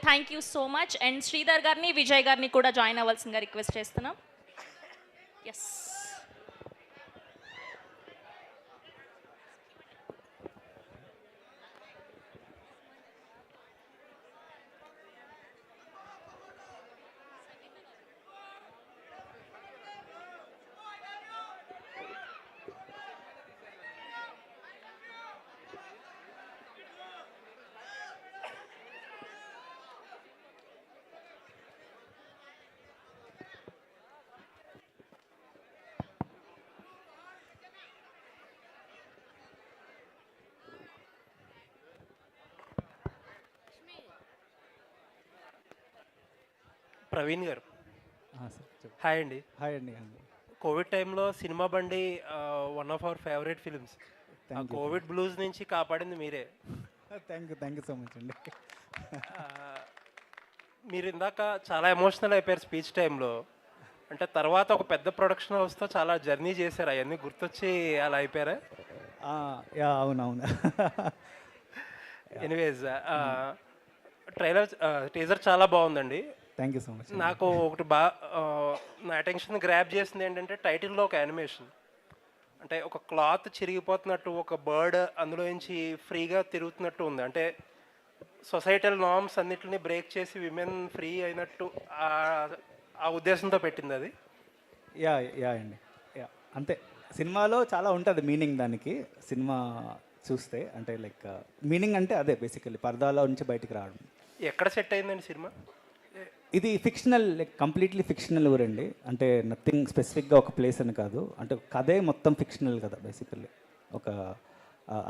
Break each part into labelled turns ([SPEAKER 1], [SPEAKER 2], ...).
[SPEAKER 1] Thank you so much. And Sridhar గారిని విజయ్ గారిని కూడా జాయిన్ అవ్వాల్సిందిగా రిక్వెస్ట్ చేస్తున్నాం. ఎస్.
[SPEAKER 2] ప్రవీణ్ గారు,
[SPEAKER 3] సార్ చెప్పు.
[SPEAKER 2] హాయ్ అండి.
[SPEAKER 3] హాయ్ అండి.
[SPEAKER 2] కోవిడ్ టైంలో సినిమా బండి one of our favourite films. Covid blues నుంచి కాపాడింది మీరే.
[SPEAKER 3] థ్యాంక్ యూ సో మచ్ అండి.
[SPEAKER 2] ఆ, మీరు ఇందాక చాలా ఎమోషనల్ అయిపోయారు స్పీచ్ టైంలో. అంటే తర్వాత ఒక పెద్ద ప్రొడక్షన్ హౌస్తో చాలా జర్నీ చేశారు, అవన్నీ గుర్తొచ్చి అలా అయిపోయారా?
[SPEAKER 3] యా అవునవును.
[SPEAKER 2] ఎనీవేస్, ట్రైలర్ టీజర్ చాలా బాగుందండి.
[SPEAKER 3] Thank you so much.
[SPEAKER 2] నాకు ఒకటి నా అటెన్షన్ గ్రాప్ చేసింది ఏంటంటే టైటిల్లో ఒక యానిమేషన్. అంటే ఒక క్లాత్ చిరిగిపోతున్నట్టు, ఒక బర్డ్ అందులో నుంచి ఫ్రీగా తిరుగుతున్నట్టు ఉంది. అంటే సొసైటల్ నార్మ్స్ అన్నిటిని బ్రేక్ చేసి విమెన్ ఫ్రీ అయినట్టు ఆ ఉద్దేశంతో పెట్టింది అది.
[SPEAKER 3] యా యా అండి. యా అంతే. సినిమాలో చాలా ఉంటుంది మీనింగ్ దానికి. సినిమా చూస్తే అంటే లైక్ మీనింగ్ అంటే అదే బేసికల్లీ పరదాలో నుంచి బయటికి రావడం.
[SPEAKER 2] ఎక్కడ సెట్ అయిందండి సినిమా?
[SPEAKER 3] ఇది ఫిక్షనల్, లైక్ కంప్లీట్లీ ఫిక్షనల్ ఊరండి. అంటే నథింగ్ స్పెసిఫిక్గా ఒక ప్లేస్ అని కాదు. అంటే కథే మొత్తం ఫిక్షనల్ కదా బేసికల్లీ. ఒక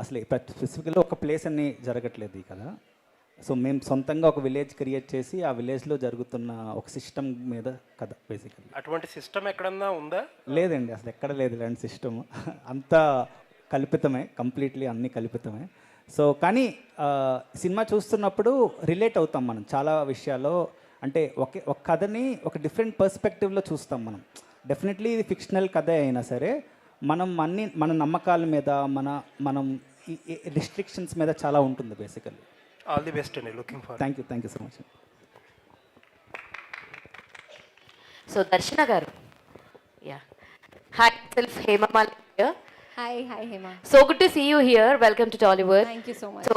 [SPEAKER 3] అసలు స్పెసిఫిక్గా ఒక ప్లేస్ అని జరగట్లేదు ఈ కథ. సో మేము సొంతంగా ఒక విలేజ్ క్రియేట్ చేసి ఆ విలేజ్లో జరుగుతున్న ఒక సిస్టమ్ మీద కథ బేసికల్లీ.
[SPEAKER 2] అటువంటి సిస్టమ్ ఎక్కడన్నా ఉందా?
[SPEAKER 3] లేదండి, అసలు ఎక్కడ లేదు ఇలాంటి సిస్టమ్. అంతా కల్పితమే, కంప్లీట్లీ అన్నీ కల్పితమే. సో కానీ సినిమా చూస్తున్నప్పుడు రిలేట్ అవుతాం మనం చాలా విషయాల్లో. అంటే ఒక కథని ఒక డిఫరెంట్ పర్స్పెక్టివ్లో చూస్తాం మనం. డెఫినెట్లీ ఇది ఫిక్షనల్ కథ అయినా సరే మన నమ్మకాల మీద మనం రిస్ట్రిక్షన్స్ మీద చాలా ఉంటుంది బేసికల్లీ.
[SPEAKER 2] ఆల్ ది బెస్ట్ అండి. Looking for.
[SPEAKER 3] Thank you so much.
[SPEAKER 4] So Darshana గారు, yeah, hi self Hemamal here.
[SPEAKER 5] Hi Hema.
[SPEAKER 4] So good to see you here. Welcome to Tollywood.
[SPEAKER 5] Thank you so much.
[SPEAKER 4] So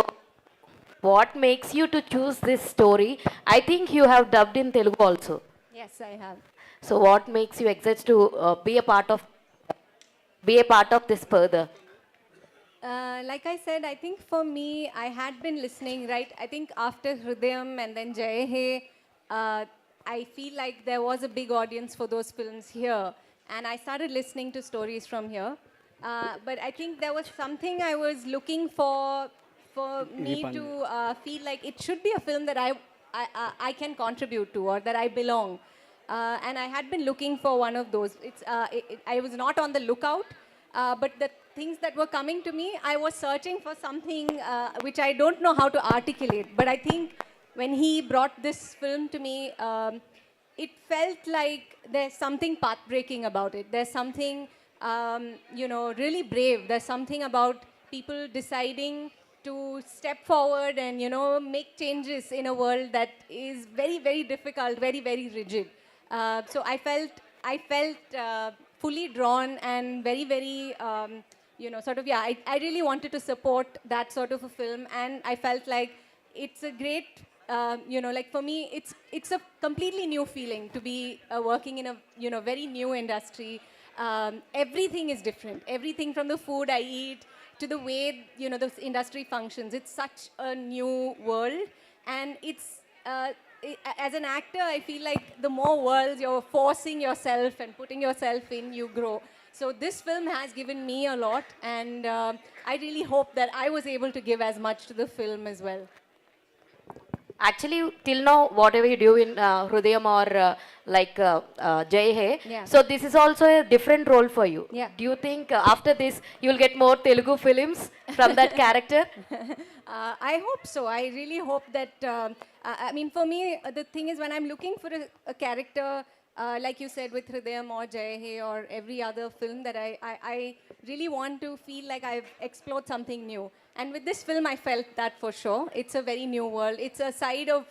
[SPEAKER 4] what makes you to choose this story? I think you have dubbed in Telugu also.
[SPEAKER 5] Yes, I have.
[SPEAKER 4] So what makes you excited to be a part of this further?
[SPEAKER 5] Like I said, I think for me, I had been listening, right? I think after Hridayam and then Jai He, I feel like there was a big audience for those films here. And I started listening to stories from here. But I think there was something I was looking for me to feel like it should be a film that I can contribute to or that I belong. And I had been looking for one of those. I was not on the lookout, but the things that were coming to me, I was searching for something which I don't know how to articulate. But I think when he brought this film to me, it felt like there's something path-breaking about it. There's something really brave. There's something about people deciding to step forward and, make changes in a world that is very, very difficult, very, very rigid. So I felt fully drawn and very, very, I really wanted to support that sort of a film. And I felt like it's a great, like for me, it's a completely new feeling to be working in a, very new industry. Everything is different. Everything from the food I eat to the way the industry functions. It's such a new world, and it's as an actor, I feel like the more worlds you're forcing yourself and putting yourself in, you grow. So this film has given me a lot, and I really hope that I was able to give as much to the film as well.
[SPEAKER 4] Actually, till now, whatever you do in Hrudayam or Jai He,
[SPEAKER 5] Yeah.
[SPEAKER 4] so this is also a different role for you.
[SPEAKER 5] Yeah.
[SPEAKER 4] Do you think after this you will get more Telugu films from that character?
[SPEAKER 5] I hope so. I really hope that. I mean, for me, the thing is when I'm looking for a character, like you said with Hridayam or Jai He or every other film that I really want to feel like I've explored something new. And with this film, I felt that for sure. It's a very new world. It's a side of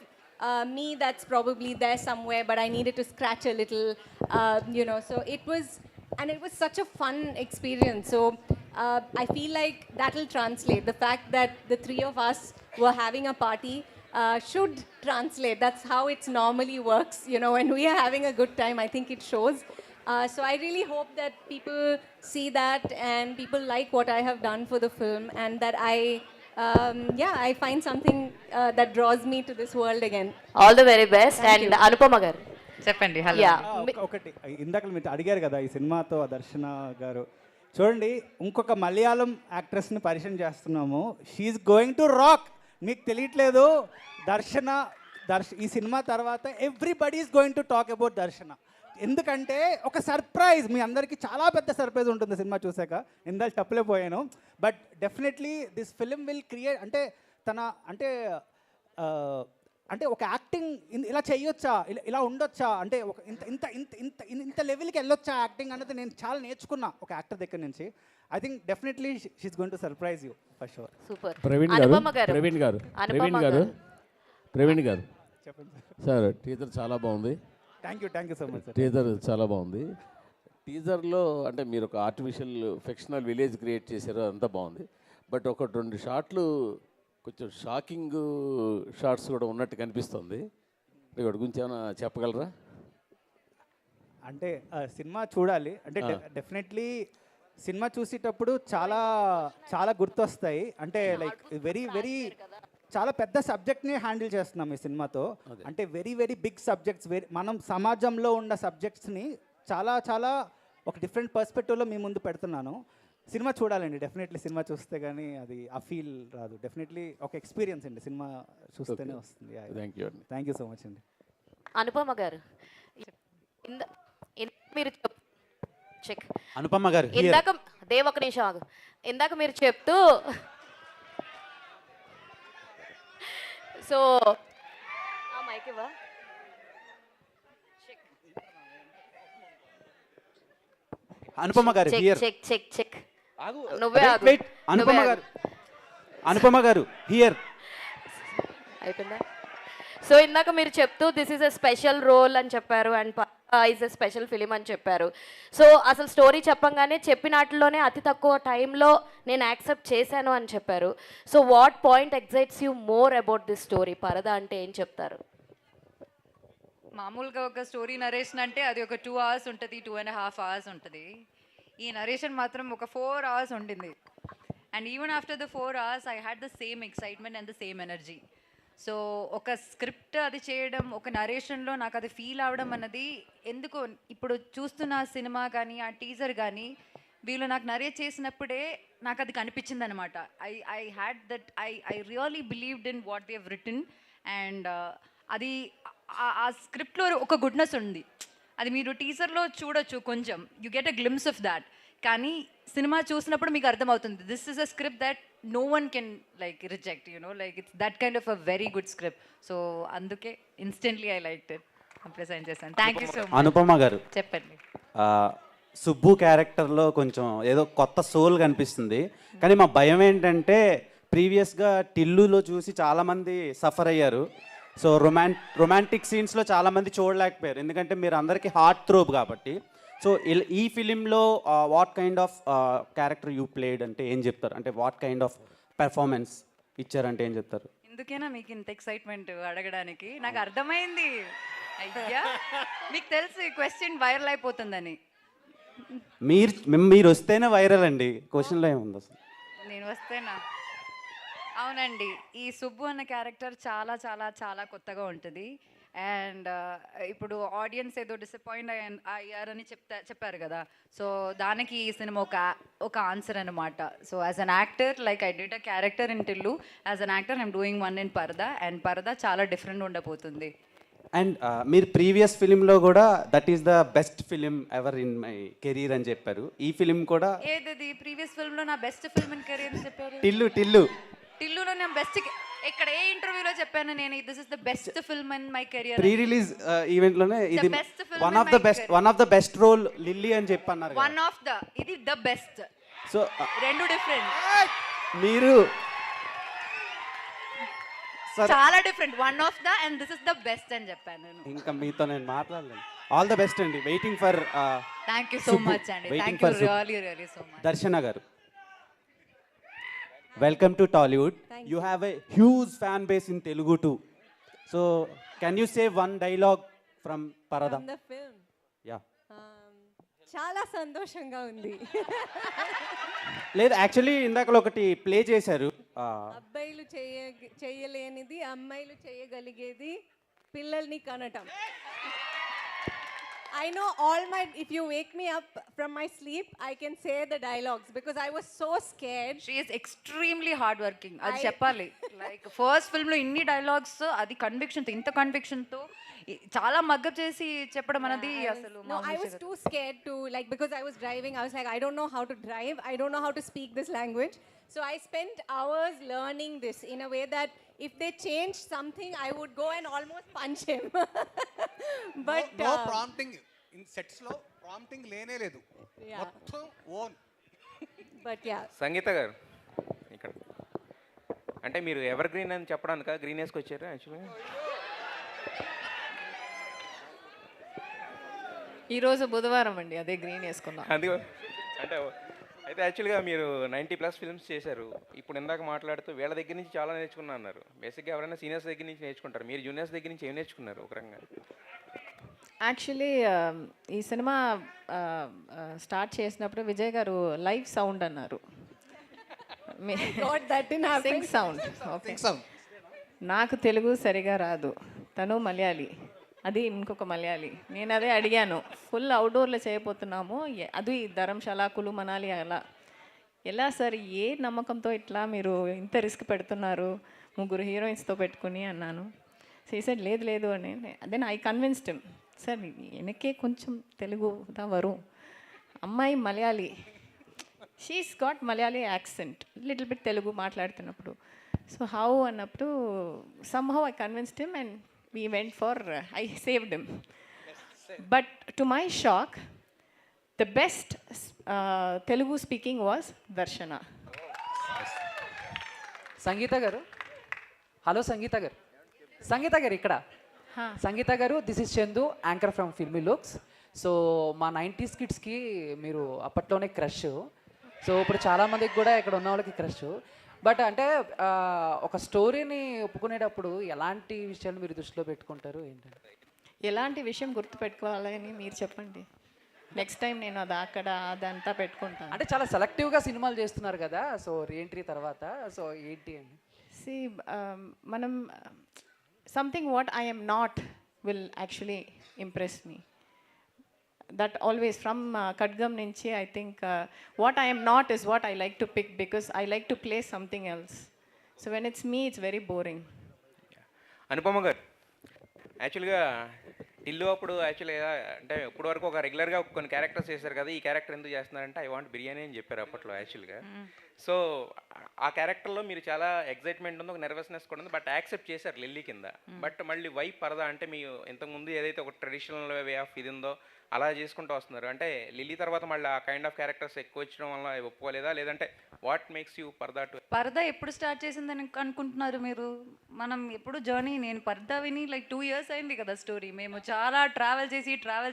[SPEAKER 5] me that's probably there somewhere, but I needed to scratch a little, so it was such a fun experience. So I feel like that'll translate. The fact that the three of us were having a party should translate. That's how it normally works. When we are having a good time, I think it shows. So I really hope that people see that and people like what I have done for the film, and that I find something that draws me to this world again.
[SPEAKER 4] All the very best. And Anupama గారు
[SPEAKER 6] చెప్పండి. Hello.
[SPEAKER 4] Yeah
[SPEAKER 3] ఒకటి ఇందాక మీరు అడిగారు కదా ఈ సినిమాతో దర్శన గారు, చూడండి ఇంకొక మలయాళం యాక్ట్రెస్ని పరిచయం చేస్తున్నాము. She's going to rock. మీకు తెలియట్లేదు, ఈ సినిమా తర్వాత everybody is going to talk about Darshana. ఎందుకంటే ఒక సర్ప్రైజ్, మీ అందరికీ చాలా పెద్ద సర్ప్రైజ్ ఉంటుంది సినిమా చూసాక. ఇందాక చెప్పలేకపోయాను, but definitely this film will create, అంటే తన అంటే ఒక యాక్టింగ్ ఇలా చేయొచ్చా, ఇలా ఉండొచ్చా, అంటే ఒక ఇంత ఇంత ఇంత ఇంత లెవెల్కి వెళ్ళొచ్చా యాక్టింగ్ అన్నది నేను చాలా నేర్చుకున్నా ఒక యాక్టర్ దగ్గర నుంచి. I think definitely she's going to surprise you for sure.
[SPEAKER 4] Super.
[SPEAKER 7] Praveen గారు
[SPEAKER 3] చెప్పండి
[SPEAKER 7] సార్, టీజర్ చాలా బాగుంది.
[SPEAKER 3] Thank you so much sir.
[SPEAKER 7] Teaser చాలా బాగుంది. టీజర్లో అంటే మీరు ఒక ఆర్టిఫిషియల్ ఫిక్షనల్ విలేజ్ క్రియేట్ చేశారు, అంతా బాగుంది. బట్ ఒక 2 షాట్లు కొంచెం షాకింగ్ షార్ట్స్ కూడా ఉన్నట్టు కనిపిస్తుంది. వాటి గురించి ఏమైనా చెప్పగలరా?
[SPEAKER 3] అంటే సినిమా చూడాలి, అంటే డెఫినెట్లీ సినిమా చూసేటప్పుడు చాలా చాలా గుర్తొస్తాయి. అంటే లైక్ వెరీ చాలా పెద్ద సబ్జెక్ట్ని హ్యాండిల్ చేస్తున్నాం ఈ సినిమాతో. అంటే వెరీ బిగ్ సబ్జెక్ట్స్, మనం సమాజంలో ఉన్న సబ్జెక్ట్స్ని చాలా ఒక డిఫరెంట్ పర్స్పెక్టివ్లో మీ ముందు పెడుతున్నాను. సినిమా చూడాలండి, డెఫినెట్లీ సినిమా చూస్తే కానీ అది ఆ ఫీల్ రాదు. డెఫినెట్లీ ఒక ఎక్స్పీరియన్స్ అండి, సినిమా చూస్తేనే వస్తుంది. థ్యాంక్ యూ సో మచ్ అండి.
[SPEAKER 4] అనుపమ గారు మీరు చెక్.
[SPEAKER 8] అనుపమ గారు
[SPEAKER 4] ఇందాక దేవ్ ఒక నిమిషం ఆగు. ఇందాక మీరు చెప్తూ సో మైక్ ఇవ్వ.
[SPEAKER 8] అనుపమ గారు హియర్.
[SPEAKER 4] Check check check. నువ్వే ఆగు.
[SPEAKER 8] వెయిట్. అనుపమ గారు హియర్.
[SPEAKER 4] అయిపోయిందా? సో ఇందాక మీరు చెప్తూ this is a special role అని చెప్పారు, and is a special film అని చెప్పారు. సో అసలు స్టోరీ చెప్పంగానే చెప్పినట్లోనే అతి తక్కువ టైంలో నేను యాక్సెప్ట్ చేశాను అని చెప్పారు. So what point excites you more about this story? Paradha అంటే ఏం చెప్తారు?
[SPEAKER 6] మామూలుగా ఒక స్టోరీ నరేషన్ అంటే అది ఒక 2 hours ఉంటుంది, 2.5 hours ఉంటుంది. ఈ నరేషన్ మాత్రం ఒక 4 hours ఉండింది. And even after the 4 hours I had the same excitement and the same energy. So ఒక స్క్రిప్ట్ అది చేయడం, ఒక నరేషన్లో నాకు అది ఫీల్ అవడం అన్నది ఎందుకో ఇప్పుడు చూస్తున్న సినిమా కానీ ఆ టీజర్ కానీ వీళ్ళు నాకు నరేట్ చేసినప్పుడే నాకు అది కనిపించింది అనమాట. I had that I really believed in what they have written. And అది ఆ స్క్రిప్ట్లో ఒక గుడ్నెస్ ఉంది. అది మీరు టీజర్లో చూడొచ్చు, కొంచెం you get a glimpse of that. కానీ సినిమా చూసినప్పుడు మీకు అర్థమవుతుంది this is a script that no one can like reject, like it's that kind of a very good script. So అందుకే instantly I liked it. Present చేశాను. Thank you so much.
[SPEAKER 8] Anupama గారు
[SPEAKER 6] చెప్పండి.
[SPEAKER 8] సుబ్బు క్యారెక్టర్లో కొంచెం ఏదో కొత్త సోల్ కనిపిస్తుంది, కానీ మా భయం ఏంటంటే ప్రీవియస్గా టిల్లులో చూసి చాలామంది సఫర్ అయ్యారు. సో రొమాంటిక్ సీన్స్లో చాలామంది చూడలేకపోయారు, ఎందుకంటే మీరు అందరికీ హార్ట్ థ్రోబ్ కాబట్టి. సో ఈ ఫిలింలో what kind of character you played అంటే ఏం చెప్తారు? అంటే వాట్ కైండ్ ఆఫ్ పెర్ఫార్మెన్స్ ఇచ్చారంటే ఏం చెప్తారు?
[SPEAKER 6] ఎందుకైనా మీకు ఇంత ఎక్సైట్మెంట్ అడగడానికి? నాకు అర్థమైంది. అయ్యా, మీకు తెలుసు ఈ క్వశ్చన్ వైరల్ అయిపోతుందని.
[SPEAKER 8] మీరు వస్తేనే వైరల్ అండి, క్వశ్చన్లో ఏముంది అసలు?
[SPEAKER 6] నేను వస్తేనా? అవునండి, ఈ సుబ్బు అన్న క్యారెక్టర్ చాలా చాలా చాలా కొత్తగా ఉంటుంది. అండ్ ఇప్పుడు ఆడియన్స్ ఏదో డిసప్పాయింట్ అయ్యారని చెప్పారు కదా, సో దానికి ఈ సినిమా ఒక ఆన్సర్ అనమాట. So as an actor like I did a character in Tillu, as an actor I'm doing one in పరదా, అండ్ పరదా చాలా డిఫరెంట్ ఉండబోతుంది.
[SPEAKER 8] అండ్ మీరు ప్రీవియస్ ఫిలింలో కూడా that is the best film ever in my career అని చెప్పారు. ఈ ఫిలిం కూడా
[SPEAKER 6] ఏది ప్రీవియస్ ఫిల్మ్లో నా బెస్ట్ ఫిల్మ్ ఇన్ కెరీర్ అని చెప్పారు?
[SPEAKER 8] టిల్లులో
[SPEAKER 6] నేను బెస్ట్, ఇక్కడ ఏ ఇంటర్వ్యూలో చెప్పాను నేను this is the best film in my career?
[SPEAKER 8] Pre release event లోనే ఇది one of the best role లిల్లీ అని చెప్పన్నారు.
[SPEAKER 6] ఇది ద బెస్ట్.
[SPEAKER 8] సో
[SPEAKER 6] రెండు డిఫరెంట్.
[SPEAKER 8] మీరు
[SPEAKER 6] చాలా different, one of the and this is the best అని చెప్పాను నేను.
[SPEAKER 8] ఇంకా మీతో నేను మాట్లాడలేను. ఆల్ ద బెస్ట్ అండి. Waiting for
[SPEAKER 6] thank you so much అండి, thank you really so much.
[SPEAKER 8] Darshana గారు, welcome to Tollywood. You have a huge fan base in Telugu two. So can you say one dialogue from పరదా?
[SPEAKER 5] From the film.
[SPEAKER 8] Yeah.
[SPEAKER 5] చాలా సంతోషంగా ఉంది.
[SPEAKER 8] లేదు, actually ఇందాకలో ఒకటి play చేశారు.
[SPEAKER 5] అబ్బాయిలు చేయలేనిది అమ్మాయిలు చేయగలిగేది పిల్లల్ని కనటం. I know if you wake me up from my sleep, I can say the dialogues because I was so scared.
[SPEAKER 6] She is extremely hard working, అది చెప్పాలి. లైక్ ఫస్ట్ ఫిల్మ్లో ఇన్ని డైలాగ్స్, అది కన్విక్షన్తో, ఇంత కన్విక్షన్తో చాలా మగ్గప్ చేసి చెప్పడం అనేది అసలు
[SPEAKER 5] No, I was too scared to, like, because I was driving, I was like, I don't know how to drive, I don't know how to speak this language. So I spent hours learning this in a way that if they changed something, I would go and almost punch him. But
[SPEAKER 9] no prompting in sets లో prompting లేనే లేదు, మొత్తం own.
[SPEAKER 5] but yeah,
[SPEAKER 10] సంగీత గారు ఇక్కడ అంటే మీరు ever green అని చెప్పడానిక green వేసుకొచ్చారు యాక్చువల్గా?
[SPEAKER 11] ఈరోజు బుధవారం అండి, అదే గ్రీన్ వేసుకున్నాం.
[SPEAKER 10] అది అంటే అయితే యాక్చువల్గా మీరు 90+ ఫిల్మ్స్ చేశారు. ఇప్పుడు ఇందాక మాట్లాడుతూ వీళ్ళ దగ్గర నుంచి చాలా నేర్చుకున్నా అన్నారు. బేసిక్గా ఎవరైనా సీనియర్స్ దగ్గర నుంచి నేర్చుకుంటారు, మీరు జూనియర్స్ దగ్గర నుంచి ఏం నేర్చుకున్నారు ఒక రకంగా?
[SPEAKER 11] యాక్చువల్లీ ఈ సినిమా స్టార్ట్ చేసినప్పుడు విజయ్ గారు లైవ్ సౌండ్ అన్నారు.
[SPEAKER 5] got that in our
[SPEAKER 11] Singh sound. Okay, నాకు తెలుగు సరిగా రాదు, తను మలయాళీ, అది ఇంకొక మలయాళీ. నేను అదే అడిగాను, ఫుల్ అవుట్డోర్లో చేయబోతున్నాము, అది ధర్మశాల, కులు, మనాలి, అలా ఎలా సార్, ఏ నమ్మకంతో ఇట్లా మీరు ఇంత రిస్క్ పెడుతున్నారు 3 హీరోయిన్స్తో పెట్టుకుని అన్నాను. సీసెడ్ లేదు లేదు అని. Then I convinced him, sir వెనకే కొంచెం తెలుగు దా వரும், అమ్మాయి Malayali, she's got Malayali accent, little bit Telugu మాట్లాడుతున్నప్పుడు. సో హౌ అన్నప్పుడు somehow I convinced him and we went for I saved him. But to my shock, the best Telugu speaking was Darshana.
[SPEAKER 12] సంగీత గారు, hello సంగీత గారు, సంగీత గారు ఇక్కడ. సంగీత గారు, this is Chandu, anchor from filmy looks. So మా 90s కిడ్స్కి మీరు అప్పట్లోనే క్రష్. సో ఇప్పుడు చాలామందికి కూడా ఇక్కడ ఉన్న వాళ్ళకి క్రష్. బట్ అంటే ఒక స్టోరీని ఒప్పుకునేటప్పుడు ఎలాంటి విషయాలు మీరు దృష్టిలో పెట్టుకుంటారు ఏంటంటే?
[SPEAKER 11] ఎలాంటి విషయం గుర్తుపెట్టుకోవాలని మీరు చెప్పండి, నెక్స్ట్ టైం నేను అది అక్కడ అదంతా పెట్టుకుంటాను.
[SPEAKER 12] అంటే చాలా సెలెక్టివ్గా సినిమాలు చేస్తున్నారు కదా, సో రీఎంట్రీ తర్వాత, సో ఏంటి అని?
[SPEAKER 11] సి మనం something what I M not will actually impress me. That always from Kadgam nunchi I think what I am not is what I like to pick because I like to play something else. So when it's me, it's very boring.
[SPEAKER 10] Anupama గారు, యాక్చువల్గా టిల్లు అప్పుడు యాక్చువల్గా అంటే ఇప్పుడు వరకు ఒక రెగ్యులర్గా కొన్ని క్యారెక్టర్స్ చేశారు కదా, ఈ క్యారెక్టర్ ఎందుకు చేస్తున్నారంటే ఐ వాంట్ బిర్యానీ అని చెప్పారు అప్పట్లో యాక్చువల్గా. సో ఆ క్యారెక్టర్లో మీరు చాలా ఎగ్జైట్మెంట్ ఉంది, ఒక నెర్వస్నెస్ కూడా ఉంది, బట్ యాక్సెప్ట్ చేశారు లిల్లీ కింద. బట్ మళ్ళీ వై పరదా అంటే మీ ఇంతకుముందు ఏదైతే ఒక ట్రెడిషనల్ వే ఆఫ్ ఇది ఉందో అలా చేసుకుంటూ వస్తున్నారు. అంటే లిల్లీ తర్వాత మళ్ళీ ఆ కైండ్ ఆఫ్ క్యారెక్టర్స్ ఎక్కువ వచ్చడం వల్ల ఒప్పుకోలేదా, లేదంటే what makes you Paradha to?
[SPEAKER 6] Paradha ఎప్పుడు స్టార్ట్ చేసిందని అనుకుంటున్నారు మీరు? మనం ఎప్పుడు జర్నీ, నేను పర్దా విని లైక్ 2 years అయింది కదా స్టోరీ. మేము చాలా ట్రావెల్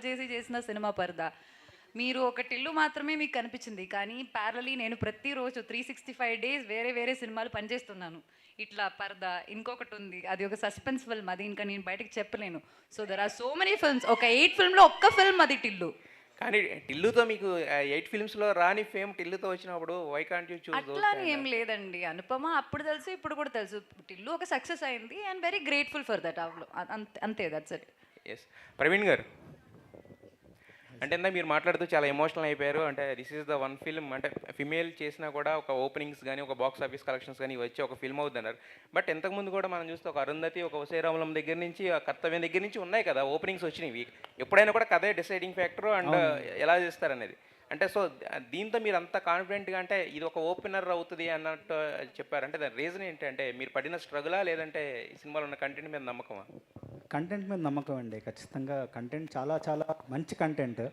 [SPEAKER 6] చేసి చేసిన సినిమా పర్దా. మీరు ఒక టిల్లు మాత్రమే మీకు కనిపించింది, కానీ ప్యారలీ నేను ప్రతిరోజు 365 days వేరే సినిమాలు పనిచేస్తున్నాను. ఇట్లా పర్దా, ఇంకొకటి ఉంది, అది ఒక సస్పెన్స్ ఫిల్మ్, అది ఇంకా నేను బయటకు చెప్పలేను. So there are so many films, ఒక 8 filmలో ఒక్క ఫిల్మ్ అది టిల్లు.
[SPEAKER 10] కానీ టిల్లుతో మీకు 8 filmsలో రాని ఫేమ్ టిల్లుతో వచ్చినప్పుడు వై కాంట్ యూ చూస్?
[SPEAKER 6] అట్లా ఏం లేదండి అనుపమ, అప్పుడు తెలుసు ఇప్పుడు కూడా తెలుసు, టిల్లు ఒక సక్సెస్ అయింది and very grateful for that. అంతే, దట్స్ ఇట్.
[SPEAKER 10] ఎస్. ప్రవీణ్ గారు, అంటే ఇందాక మీరు మాట్లాడుతూ చాలా ఎమోషనల్ అయిపోయారు. అంటే this is the one film, అంటే ఫిమేల్ చేసినా కూడా ఒక ఓపెనింగ్స్ కానీ ఒక బాక్స్ ఆఫీస్ కలెక్షన్స్ కానీ వచ్చి ఒక ఫిల్మ్ అవుతుంది అన్నారు. బట్ ఇంతకుముందు కూడా మనం చూస్తే ఒక అరుంధతి, ఒక వసైరామలం దగ్గర నుంచి, ఆ కర్తవ్యం దగ్గర నుంచి ఉన్నాయి కదా ఓపెనింగ్స్ వచ్చినాయి. ఎప్పుడైనా కూడా కథే డిసైడింగ్ ఫ్యాక్టర్ అండ్ ఎలా చేస్తారనేది. అంటే సో దీంతో మీరు అంత కాన్ఫిడెంట్గా అంటే ఇది ఒక ఓపెనర్ అవుతుంది అన్నట్టు చెప్పారు. అంటే దాని రీజన్ ఏంటంటే మీరు పడిన స్ట్రగులా, లేదంటే ఈ సినిమాలో ఉన్న కంటెంట్ మీద నమ్మకమా?
[SPEAKER 3] కంటెంట్ మీద నమ్మకం అండి, ఖచ్చితంగా. కంటెంట్ చాలా చాలా మంచి కంటెంట్.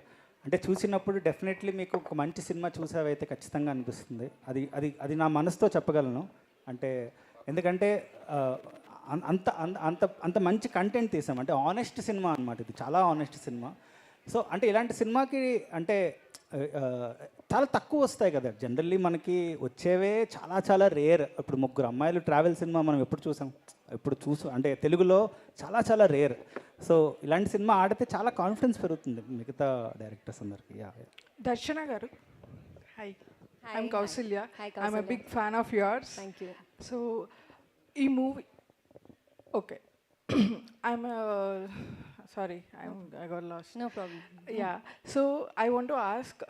[SPEAKER 3] అంటే చూసినప్పుడు డెఫినెట్లీ మీకు ఒక మంచి సినిమా చూసావైతే ఖచ్చితంగా అనిపిస్తుంది. అది అది అది నా మనసుతో చెప్పగలను. అంటే ఎందుకంటే అంత అంత అంత అంత మంచి కంటెంట్ తీసాం. అంటే ఆనెస్ట్ సినిమా అనమాట ఇది, చాలా ఆనెస్ట్ సినిమా. సో అంటే ఇలాంటి సినిమాకి అంటే చాలా తక్కువ వస్తాయి కదా జనరల్లీ, మనకి వచ్చేవే చాలా చాలా రేర్. ఇప్పుడు ముగ్గురు అమ్మాయిలు ట్రావెల్ సినిమా మనం ఎప్పుడు చూసాం, అంటే తెలుగులో చాలా చాలా రేర్. సో ఇలాంటి సినిమా ఆడితే చాలా కాన్ఫిడెన్స్ పెరుగుతుంది మిగతా డైరెక్టర్స్ అందరికి.
[SPEAKER 13] దర్శన గారు, hi, I'm Kausalya.
[SPEAKER 5] Hi,
[SPEAKER 13] I'm a big fan of yours.
[SPEAKER 5] Thank you.
[SPEAKER 13] So ఈ movie, okay, I'm sorry, I got lost.
[SPEAKER 5] No problem.
[SPEAKER 13] Yeah, so I want to ask,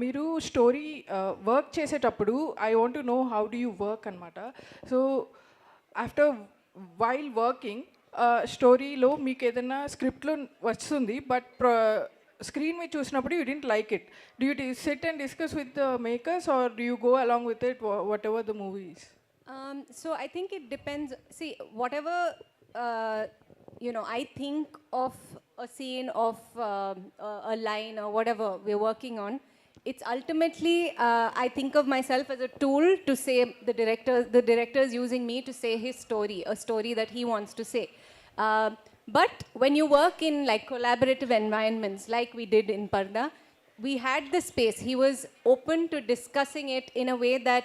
[SPEAKER 13] మీరు story work చేసేటప్పుడు I want to know how do you work అనమాట. So after while working స్టోరీలో మీకు ఏదైనా స్క్రిప్ట్లో వస్తుంది, but screen మీద చూసినప్పుడు you didn't like it, do you sit and discuss with the makers or do you go along with it what ever the movies?
[SPEAKER 5] So I think it depends. See, whatever I think of a scene, of a line or whatever we're working on, it's ultimately I think of myself as a tool to say the director is using me to say his story, a story that he wants to say. But when you work in like collaborative environments like we did in Parda, we had the space. He was open to discussing it in a way that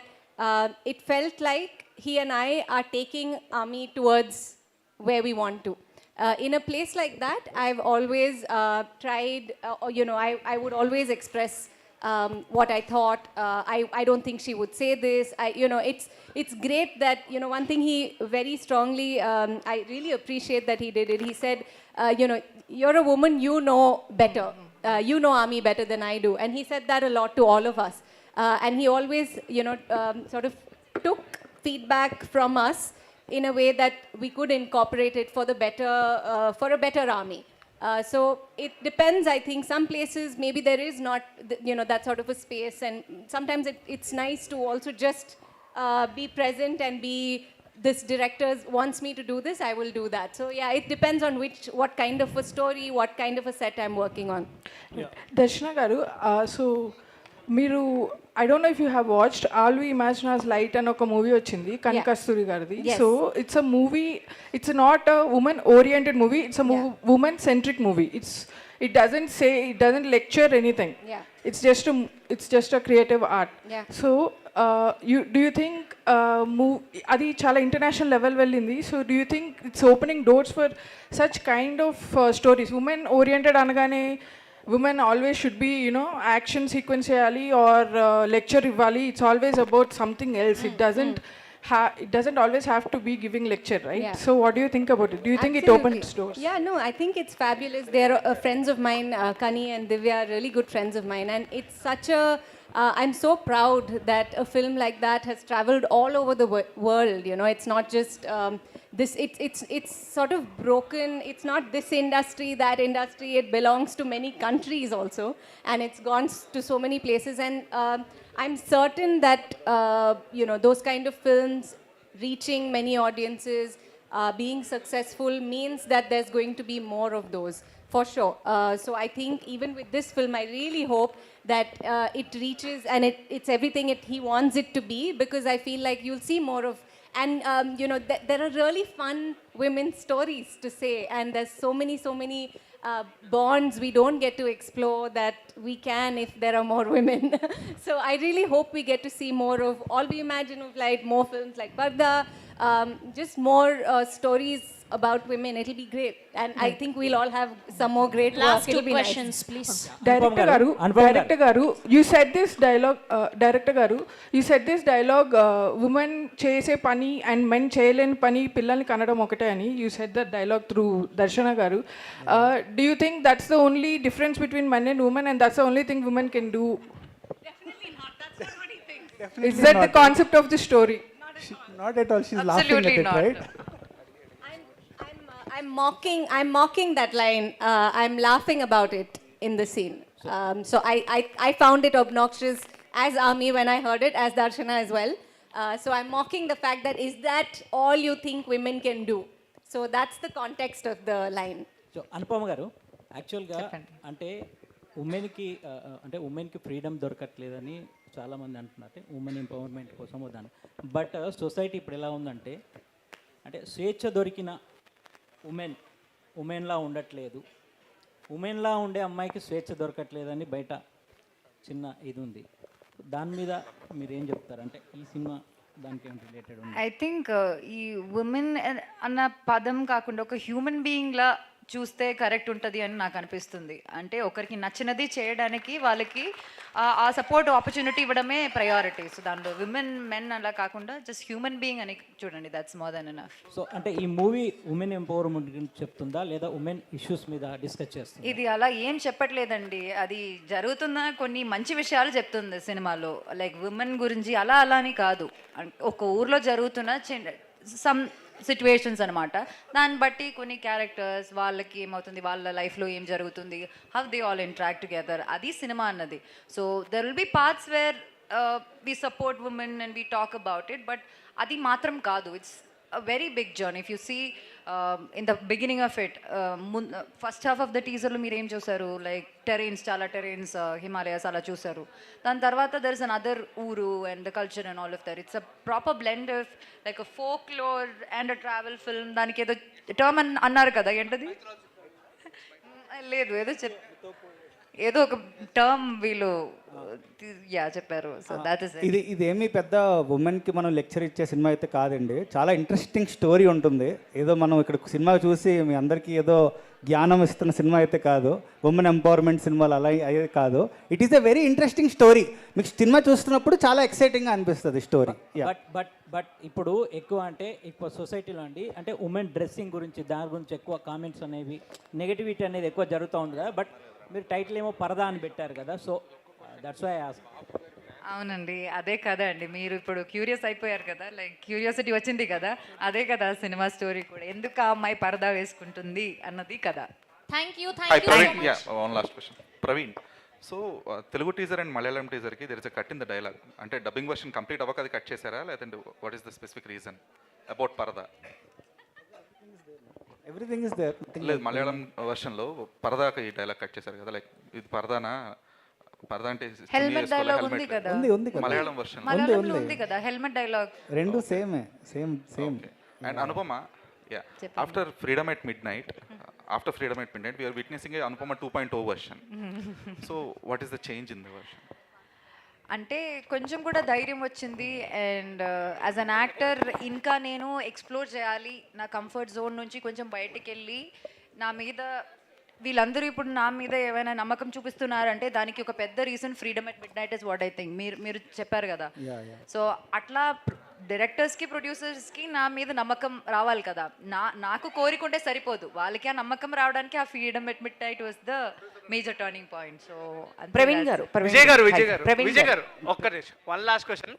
[SPEAKER 5] it felt like he and I are taking Ami towards where we want to. In a place like that, I've always tried, I would always express what I thought. I don't think she would say this. It's great that, one thing he very strongly, I really appreciate that he did it. He said, you're a woman, you know better. You know Ami better than I do. And he said that a lot to all of us. And he always, sort of took feedback from us in a way that we could incorporate it for a better Ami. So it depends. I think some places maybe there is not, that sort of a space, and sometimes it's nice to also just be present and be, this director wants me to do this, I will do that. So yeah, it depends on what kind of a story, what kind of a set I'm working on.
[SPEAKER 13] Darshana garu, so మీరు, I don't know if you have watched All We Imagine as Light అని ఒక movie వచ్చింది కనకస్తూరి గారిది. So it's a movie, it's not a women oriented movie, it's a women centric movie. It doesn't lecture anything, it's just a creative art. So do you think అది చాలా international level వెళ్ళింది. So do you think it's opening doors for such kind of stories? Women oriented అనగానే women always should be, action sequence cheyali or lecture ivvali. It's always about something else. It doesn't always have to be giving lecture, right?
[SPEAKER 5] Yeah.
[SPEAKER 13] So what do you think about it? Do you think it opens doors?
[SPEAKER 5] Yeah, no, I think it's fabulous. They're friends of mine, Kani and Divya are really good friends of mine, and it's such a I'm so proud that a film like that has traveled all over the world. It's not just this. It's sort of broken. It's not this industry, that industry. It belongs to many countries also, and it's gone to so many places. And I'm certain that those kind of films reaching many audiences, being successful, means that there's going to be more of those. For sure. So I think even with this film, I really hope that it reaches and it's everything he wants it to be, because I feel like you'll see more of, and there are really fun women's stories to say, and there's so many bonds we don't get to explore that we can if there are more women. So I really hope we get to see more of All We Imagine of Light, more films like Parda, just more stories about women. It'll be great, and I think we'll all have some more great
[SPEAKER 1] Last
[SPEAKER 5] work. It'll
[SPEAKER 1] two
[SPEAKER 5] be
[SPEAKER 1] questions,
[SPEAKER 5] nice.
[SPEAKER 1] please.
[SPEAKER 13] Director garu, you said this dialogue, director garu, you said this dialogue, women chese pani and men cheyaleni pani pillalni kanadam okate ani. You said that dialogue through Darshana garu. Do you think that's the only difference between men and women, and that's the only thing women can do?
[SPEAKER 5] Definitely not. That's not what he thinks.
[SPEAKER 13] Is that the concept of the story?
[SPEAKER 3] Not at all. She's
[SPEAKER 6] Absolutely
[SPEAKER 3] laughing at it,
[SPEAKER 6] not.
[SPEAKER 3] right?
[SPEAKER 5] I'm mocking that line. I'm laughing about it in the scene. So I found it obnoxious as Ami when I heard it, as Darshana as well. So I'm mocking the fact that, is that all you think women can do? So that's the context of the line.
[SPEAKER 14] So Anupama గారు, యాక్చువల్గా అంటే ఉమెన్కి freedom దొరకట్లేదని చాలామంది అంటున్నారు, women empowerment కోసం వద్దాను. But society ఇప్పుడు ఎలా ఉందంటే అంటే స్వేచ్ఛ దొరికిన ఉమెన్లా ఉండట్లేదు, ఉమెన్లా ఉండే అమ్మాయికి స్వేచ్ఛ దొరకట్లేదని బయట చిన్న ఇది ఉంది. దాని మీద మీరు ఏం చెప్తారు? అంటే ఈ సినిమా దానికి ఏం రిలేటెడ్ ఉంది?
[SPEAKER 6] ఐ థింక్ ఈ ఉమెన్ అన్న పదం కాకుండా ఒక హ్యూమన్ బీయింగ్లా చూస్తే కరెక్ట్ ఉంటుంది అని నాకు అనిపిస్తుంది. అంటే ఒకరికి నచ్చినది చేయడానికి వాళ్ళకి ఆ సపోర్ట్ ఆపర్చునిటీ ఇవ్వడమే ప్రయారిటీ. సో దాంట్లో విమెన్ మెన్ అలా కాకుండా జస్ట్ హ్యూమన్ బీయింగ్ అని చూడండి, that's more than enough.
[SPEAKER 14] So అంటే ఈ మూవీ ఉమెన్ ఎంపవర్మెంట్ గురించి చెప్తుందా లేదా ఉమెన్ ఇష్యూస్ మీద డిస్కస్ చేస్తుందా?
[SPEAKER 6] ఇది అలా ఏం చెప్పట్లేదండి, అది జరుగుతున్న కొన్ని మంచి విషయాలు చెప్తుంది సినిమాలో. లైక్ విమెన్ గురించి అలా అని కాదు, ఒక ఊర్లో జరుగుతున్న సమ్ సిచ్యువేషన్స్ అనమాట. దాన్ని బట్టి కొన్ని క్యారెక్టర్స్ వాళ్ళకి ఏమవుతుంది, వాళ్ళ లైఫ్లో ఏం జరుగుతుంది, how they all interact together, అది సినిమా అన్నది. So there will be parts where we support women and we talk about it, but అది మాత్రం కాదు. It's a very big journey. If you see in the beginning of it, first half of the teaser lo meer em chusaru, like terrains, chala terrains, Himalayas ala chusaru. Dan tarvata there is another uru and the culture and all of that. It's a proper blend of like a folklore and a travel film. Daniki edo term annaru kada, entadi లేదు ఏదో ఒక term వీళ్ళు చెప్పారు. So that is
[SPEAKER 3] ఇదేమి పెద్ద ఉమెన్కి మనం lecture ఇచ్చే సినిమా అయితే కాదండి. చాలా ఇంట్రెస్టింగ్ స్టోరీ ఉంటుంది. ఏదో మనం ఇక్కడ సినిమా చూసి మీ అందరికీ ఏదో జ్ఞానం ఇస్తున్న సినిమా అయితే కాదు, ఉమెన్ ఎంపవర్మెంట్ సినిమాలు అలా అయ్యే కాదు. It is a very interesting story. మీకు సినిమా చూస్తున్నప్పుడు చాలా ఎక్సైటింగ్గా అనిపిస్తుంది స్టోరీ.
[SPEAKER 14] బట్ ఇప్పుడు ఎక్కువ అంటే ఎక్కువ సొసైటీలో అండి, అంటే ఉమెన్ డ్రెస్సింగ్ గురించి దాని గురించి ఎక్కువ కామెంట్స్ అనేవి, నెగటివిటీ అనేది ఎక్కువ జరుగుతూ ఉంది కదా. బట్ మీరు టైటిల్ ఏమో పరదా అని పెట్టారు కదా, సో దట్స్ వై ఆస్క్.
[SPEAKER 6] అవునండి, అదే కదా అండి, మీరు ఇప్పుడు క్యూరియస్ అయిపోయారు కదా, లైక్ క్యూరియాసిటీ వచ్చింది కదా, అదే కదా సినిమా స్టోరీ కూడా. ఎందుకు ఆ అమ్మాయి పరదా వేసుకుంటుంది అన్నది కదా.
[SPEAKER 1] Thank you.
[SPEAKER 15] One last question Praveen. So Telugu teaser and Malayalam టీజర్కి there is a cut in the dialogue. అంటే డబ్బింగ్ వర్షన్ కంప్లీట్ అవ్వక అది కట్ చేశారా, లేదంటే what is the specific reason about Paradha?
[SPEAKER 3] Everything is there.
[SPEAKER 15] లేదు, మలయాళం వర్షన్లో పరదాకి ఈ డైలాగ్ కట్ చేశారు కదా, లైక్ ఇది పరదానా, పరదా అంటే
[SPEAKER 6] హెల్మెట్ డైలాగ్ ఉంది కదా
[SPEAKER 15] మలయాళం వర్షన్
[SPEAKER 6] మలయాళంలో ఉంది కదా హెల్మెట్ డైలాగ్,
[SPEAKER 3] రెండు సేమే same.
[SPEAKER 15] And Anupama, yeah, after freedom at mid night we are witnessing a Anupama 2.0 version. So what is the change in the version?
[SPEAKER 6] అంటే కొంచెం కూడా ధైర్యం వచ్చింది. అండ్ యాజ్ అన్ యాక్టర్ ఇంకా నేను ఎక్స్ప్లోర్ చేయాలి, నా కంఫర్ట్ జోన్ నుంచి కొంచెం బయటికి వెళ్ళి నా మీద వీళ్ళందరూ ఇప్పుడు నా మీద ఏమైనా నమ్మకం చూపిస్తున్నారంటే దానికి ఒక పెద్ద reason freedom at mid night is what I think. మీరు చెప్పారు కదా, సో అట్లా డైరెక్టర్స్కి ప్రొడ్యూసర్స్కి నా మీద నమ్మకం రావాలి కదా. నాకు కోరికుంటే సరిపోదు, వాళ్ళకి ఆ నమ్మకం రావడానికి ఆ freedom at mid night was the major turning point. So
[SPEAKER 4] Praveen గారు
[SPEAKER 16] విజయ్ గారు ఒక్క నిమిషం, వన్ లాస్ట్ క్వశ్చన్.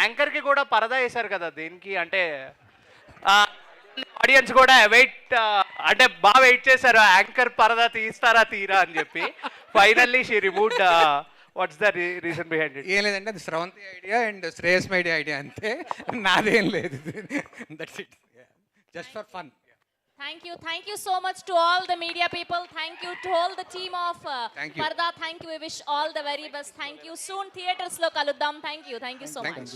[SPEAKER 16] యాంకర్కి కూడా పరదా వేశారు కదా దీనికి, అంటే ఆడియన్స్ కూడా అంటే బాగా వెయిట్ చేశారు యాంకర్ పరదా తీస్తారా తీరా అని చెప్పి. Finally she removed. What's the reason behind it?
[SPEAKER 9] ఏం లేదంటే అది Sravanthi idea and Shreyas idea idea అంతే, నాదేం లేదు. That's it, just for fun.
[SPEAKER 1] Thank you so much to all the media people. Thank you to all the team of Parda. Thank you. We wish all the very best. Thank you. Soon theaters lo kaluddam. Thank you so much.